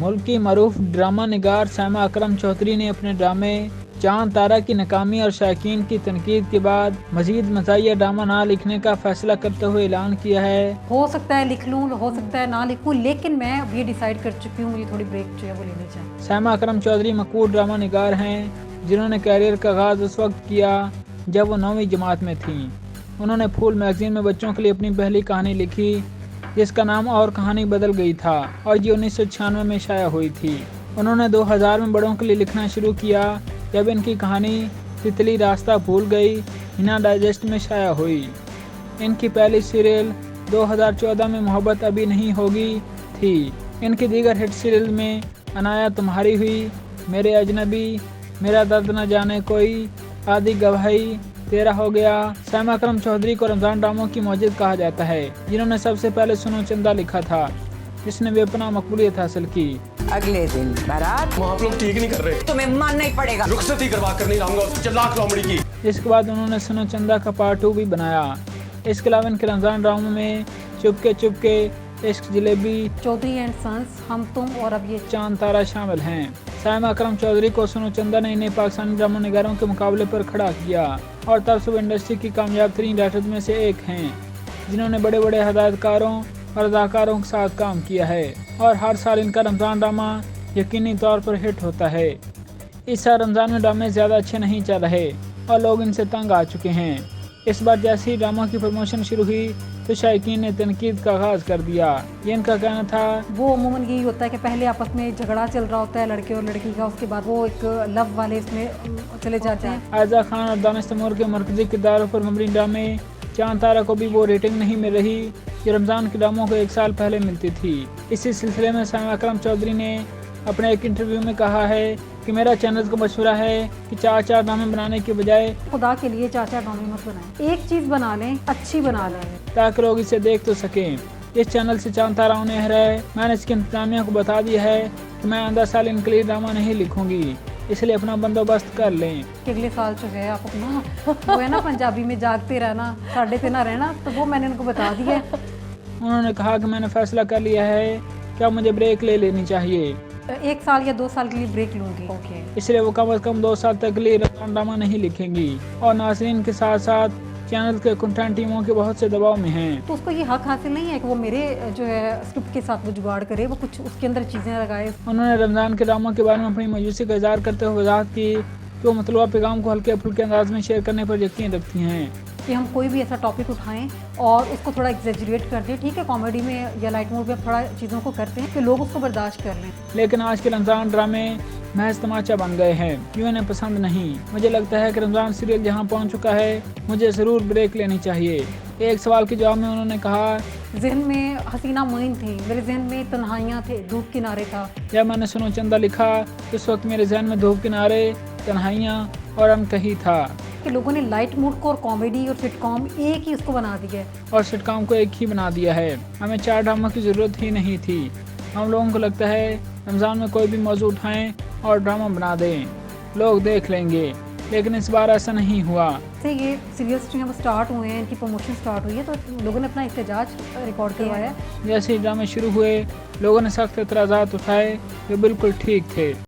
मुल्क की मरूफ ड्रामा निगार सैमा अकरम चौधरी ने अपने ड्रामे चांद तारा की नाकामी और शायकीन की तनकीद के बाद मजीद मज़ाहिया ड्रामा ना लिखने का फैसला करते हुए ऐलान किया है। हो सकता है लिख लूँ, हो सकता है ना लिखूँ, लेकिन मैं अब ये डिसाइड कर चुकी हूँ मुझे थोड़ी ब्रेक जो है वो लेनी चाहिए। सैमा अकरम चौधरी मकबूल ड्रामा निगार हैं जिन्होंने कैरियर का आगाज़ उस वक्त किया जब वो 9वीं जमात में थीं। उन्होंने फूल मैगजीन में बच्चों के लिए अपनी पहली कहानी लिखी जिसका नाम और कहानी बदल गई था और ये 1996 में शाया हुई थी। उन्होंने 2000 में बड़ों के लिए लिखना शुरू किया जब इनकी कहानी तितली रास्ता भूल गई हिना डाइजेस्ट में शाया हुई। इनकी पहली सीरियल 2014 में मोहब्बत अभी नहीं होगी थी। इनकी दीगर हिट सीरियल में अनाया तुम्हारी हुई, मेरे अजनबी, मेरा दर्द न जाने कोई, आदि गवाही, तेरा हो गया। सैमा अकरम चौधरी को रमजान ड्रामों की मौजिद कहा जाता है जिन्होंने सबसे पहले सुनो चंदा लिखा था जिसने बेपनाह मकबूलियत हासिल की। अगले दिन बारात। आप लोग ठीक नहीं कर रहे, तुम्हें मानना ही पड़ेगा। रुखसती करवा कर नहीं लाऊंगा चिल्ला कॉमेडी की। इसके बाद उन्होंने सुनो चंदा का पार्ट 2 भी बनाया। इसके अलावा इनके रमजान ड्रामों में चुपके चुपके, इश्क जलेबी, चौधरी एंड सन्स, हम तुम और अब ये चांद तारा शामिल हैं। सैमा अकरम चौधरी को सुनो चंदा ने इन्हें पाकिस्तानी ड्रामा निगारों के मुकाबले पर खड़ा किया और तब से इंडस्ट्री की कामयाब तरीन राइटर्स में से एक हैं जिन्होंने बड़े बड़े हदायतकारों और अदाकारों के साथ काम किया है और हर साल इनका रमज़ान ड्रामा यकीनी तौर पर हिट होता है। इस साल रमज़ान में ड्रामे ज़्यादा अच्छे नहीं चल रहे और लोग इनसे तंग आ चुके हैं। इस बार जैसे ही ड्रामा की प्रमोशन शुरू हुई तो शायकीन ने तनकीद का आगाज़ कर दिया। ये इनका कहना था वो अमूमन यही होता है कि पहले आपस में झगड़ा चल रहा होता है लड़के और लड़की का, उसके बाद वो एक लव वाले इसमें चले जाते हैं। आयजा खान और दानिश तैमूर के मरकजी किरदारों पर मबनी ड्रामे चांद तारा को भी वो रेटिंग नहीं मिल रही जो रमज़ान के ड्रामों को एक साल पहले मिलती थी। इसी सिलसिले में सैमा अकरम चौधरी ने अपने एक इंटरव्यू में कहा है कि मेरा चैनल को मशवरा है कि 4 ड्रामे बनाने के बजाय खुदा के लिए 4 ड्रामे मत बनाएं, एक चीज़ बना लें, अच्छी बना लें ताकि लोग इसे देख तो सकें। इस चैनल से चांद तारा उन्हें है। मैंने इसकी इंतजामिया को बता दिया है कि मैं आइंदा साल इनके लिए ड्रामा नहीं लिखूंगी, इसलिए अपना बंदोबस्त कर लें कि अगले साल जो है आप अपना वो है ना पंजाबी में जागते रहना, साढ़े पे ना रहना, तो वो मैंने उनको बता दिया है। उन्होंने कहा कि मैंने फैसला कर लिया है कि अब मुझे ब्रेक ले लेनी चाहिए, 1 साल या 2 साल के लिए ब्रेक लूंगी। इसलिए वो कम से कम 2 साल तक के लिए रमज़ान ड्रामा नहीं लिखेंगी और नाज़रीन के साथ साथ चैनल के कंटेंट टीमों के बहुत से दबाव में हैं। तो उसको ये हक हासिल नहीं है कि वो मेरे जो है स्क्रिप्ट के साथ वो जुगाड़ करे, वो कुछ उसके अंदर चीज़ें लगाए। उन्होंने रमज़ान के ड्रामों के बारे में अपनी मायूसी का इज़हार करते हुए वजाहत की कि वो मतलूबा पैगाम को हल्के फुल्के अंदाज में शेयर करने पर यकीन रखती हैं कि हम कोई भी ऐसा टॉपिक उठाएं और उसको थोड़ा एग्जेजरेट कर दें। ठीक है, कॉमेडी में या लाइट मूड में थोड़ा चीज़ों को करते हैं कि लोग उसको बर्दाश्त कर लें, लेकिन आज के रमज़ान ड्रामे महज तमाचा बन गए हैं, यूँ इन्हें पसंद नहीं। मुझे लगता है कि रमज़ान सीरियल जहाँ पहुँच चुका है मुझे ज़रूर ब्रेक लेनी चाहिए। एक सवाल के जवाब में उन्होंने कहा, जहन में हसीना मोइन थी, मेरे जहन में तन्हाइयाँ थे, धूप किनारे था। जब मैंने सुनो चंदा लिखा उस वक्त मेरे जहन में धूप किनारे, तन्हाइयाँ और अनकही था कि लोगों ने लाइट मूड को और कॉमेडी और सिटकॉम एक ही उसको बना दिया है और सिटकॉम को एक ही बना दिया है। हमें 4 ड्रामा की ज़रूरत ही नहीं थी। हम लोगों को लगता है रमज़ान में कोई भी मौजूद उठाएं और ड्रामा बना दें, लोग देख लेंगे, लेकिन इस बार ऐसा नहीं हुआ। से ये सीरियल्स जो हैं वो स्टार्ट हुए हैं, इनकी प्रमोशन स्टार्ट हुई है, तो लोगों ने अपना एहतजाज रिकॉर्ड करवाया। जैसे ही ड्रामे शुरू हुए लोगों ने सख्त एतराज़ात उठाए जो बिल्कुल ठीक थे।